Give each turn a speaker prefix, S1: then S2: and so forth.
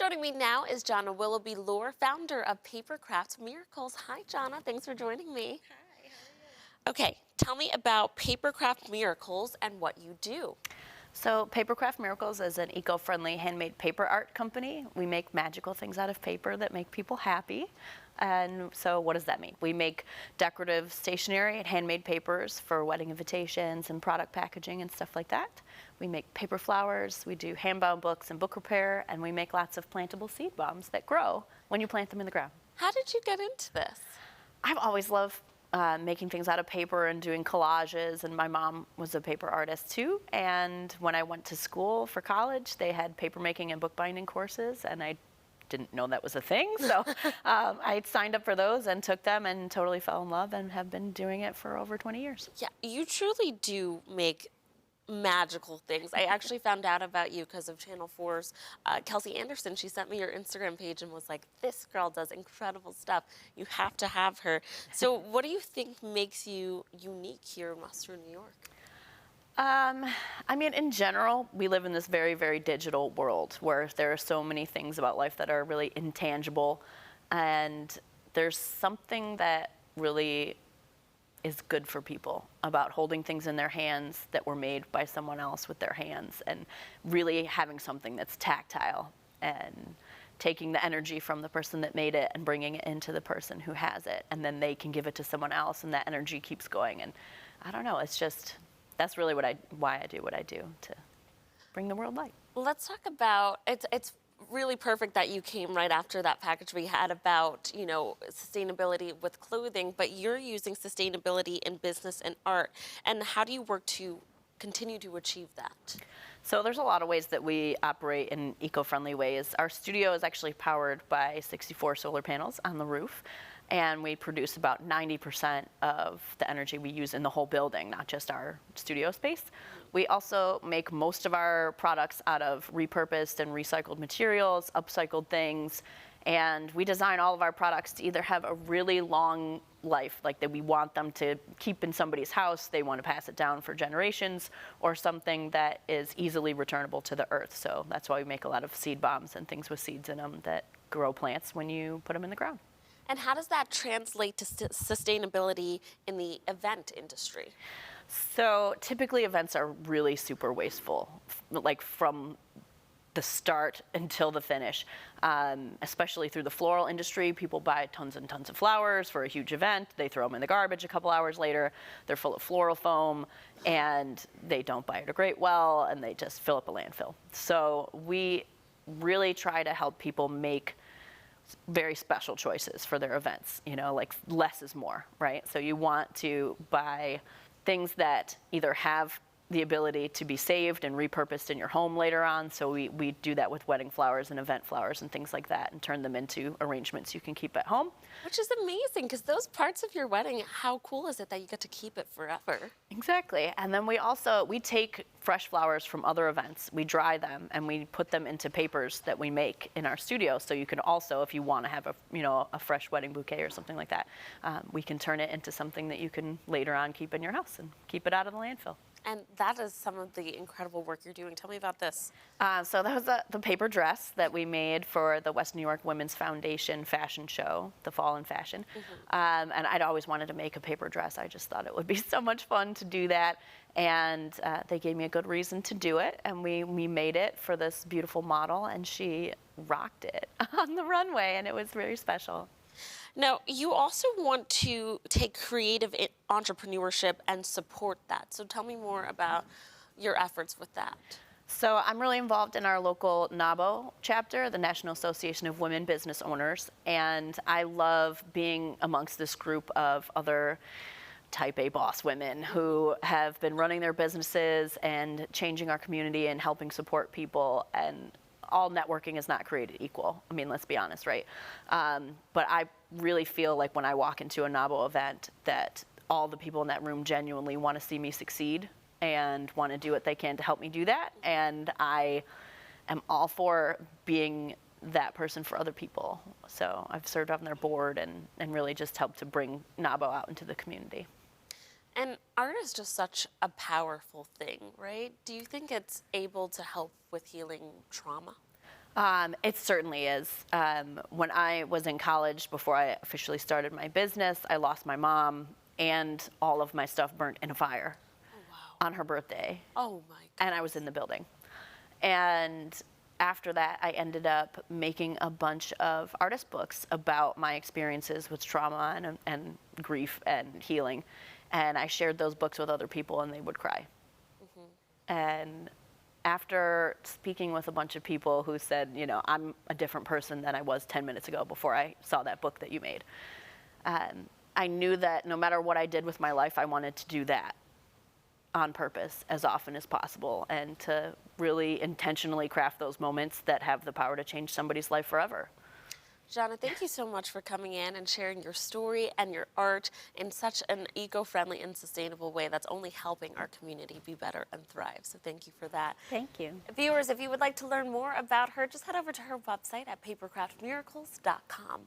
S1: Joining me now is Jonna Willoughby Lohr, founder of Papercraft Miracles. Hi, Jonna. Thanks for joining me.
S2: Hi, how are you?
S1: Okay, tell me about Papercraft Miracles and what you do.
S2: So Papercraft Miracles is an eco-friendly handmade paper art company. We make magical things out of paper that make people happy. And so what does that mean? We make decorative stationery and handmade papers for wedding invitations and product packaging and stuff like that. We make paper flowers, we do hand-bound books and book repair, and we make lots of plantable seed bombs that grow when you plant them in the ground.
S1: How did you get into this?
S2: I've always loved making things out of paper and doing collages, and my mom was a paper artist too. And when I went to school for college, they had paper making and bookbinding courses, and I didn't know that was a thing. So I signed up for those and took them and totally fell in love and have been doing it for over 20 years.
S1: Yeah, you truly do make magical things. I actually found out about you because of Channel 4's Kelsey Anderson. She sent me your Instagram page and was like, this girl does incredible stuff. You have to have her. So what do you think makes you unique here in Western New York?
S2: I mean, in general, we live in this very, very digital world where there are so many things about life that are really intangible. And there's something that really is good for people about holding things in their hands that were made by someone else with their hands, and really having something that's tactile and taking the energy from the person that made it and bringing it into the person who has it, and then they can give it to someone else and that energy keeps going. And I don't know, it's just, that's really why I do what I do, to bring the world light.
S1: Let's talk about, it's really perfect that you came right after that package we had about, you know, sustainability with clothing, but you're using sustainability in business and art. And how do you work to continue to achieve that?
S2: So there's a lot of ways that we operate in eco-friendly ways. Our studio is actually powered by 64 solar panels on the roof, and we produce about 90% of the energy we use in the whole building, not just our studio space. We also make most of our products out of repurposed and recycled materials, upcycled things, and we design all of our products to either have a really long life, like that we want them to keep in somebody's house, they want to pass it down for generations, or something that is easily returnable to the earth. So that's why we make a lot of seed bombs and things with seeds in them that grow plants when you put them in the ground.
S1: And how does that translate to sustainability in the event industry?
S2: So typically events are really super wasteful, like from the start until the finish, especially through the floral industry. People buy tons and tons of flowers for a huge event. They throw them in the garbage a couple hours later. They're full of floral foam, and they don't biodegrade well, and they just fill up a landfill. So we really try to help people make very special choices for their events, you know, like less is more, right? So you want to buy things that either have the ability to be saved and repurposed in your home later on. So we do that with wedding flowers and event flowers and things like that, and turn them into arrangements you can keep at home.
S1: Which is amazing, because those parts of your wedding, how cool is it that you get to keep it forever?
S2: Exactly. And then we take fresh flowers from other events, we dry them, and we put them into papers that we make in our studio. So you can also, if you want to have a fresh wedding bouquet or something like that, we can turn it into something that you can later on keep in your house and keep it out of the landfill.
S1: And that is some of the incredible work you're doing. Tell me about this.
S2: So that was the paper dress that we made for the West New York Women's Foundation fashion show, the Fall in Fashion. And I'd always wanted to make a paper dress. I just thought it would be so much fun to do that. And they gave me a good reason to do it. And we made it for this beautiful model, and she rocked it on the runway, and it was very special.
S1: Now, you also want to take creative entrepreneurship and support that. So tell me more about your efforts with that.
S2: So I'm really involved in our local NABO chapter, the National Association of Women Business Owners, and I love being amongst this group of other type A boss women who have been running their businesses and changing our community and helping support people. And all networking is not created equal. I mean, let's be honest, right? But I really feel like when I walk into a NABO event that all the people in that room genuinely want to see me succeed and want to do what they can to help me do that. And I am all for being that person for other people. So I've served on their board and really just helped to bring NABO out into the community.
S1: And art is just such a powerful thing, right? Do you think it's able to help with healing trauma?
S2: It certainly is. When I was in college, before I officially started my business, I lost my mom, and all of my stuff burnt in a fire
S1: Oh, wow.
S2: on her birthday,
S1: Oh, my
S2: and I was in the building. And after that, I ended up making a bunch of artist books about my experiences with trauma and grief and healing. And I shared those books with other people, and they would cry. And after speaking with a bunch of people who said, you know, I'm a different person than I was 10 minutes ago before I saw that book that you made, I knew that no matter what I did with my life, I wanted to do that on purpose as often as possible, and to really intentionally craft those moments that have the power to change somebody's life forever.
S1: Jana, thank you so much for coming in and sharing your story and your art in such an eco-friendly and sustainable way that's only helping our community be better and thrive. So thank you for that.
S2: Thank you.
S1: Viewers, if you would like to learn more about her, just head over to her website at papercraftmiracles.com.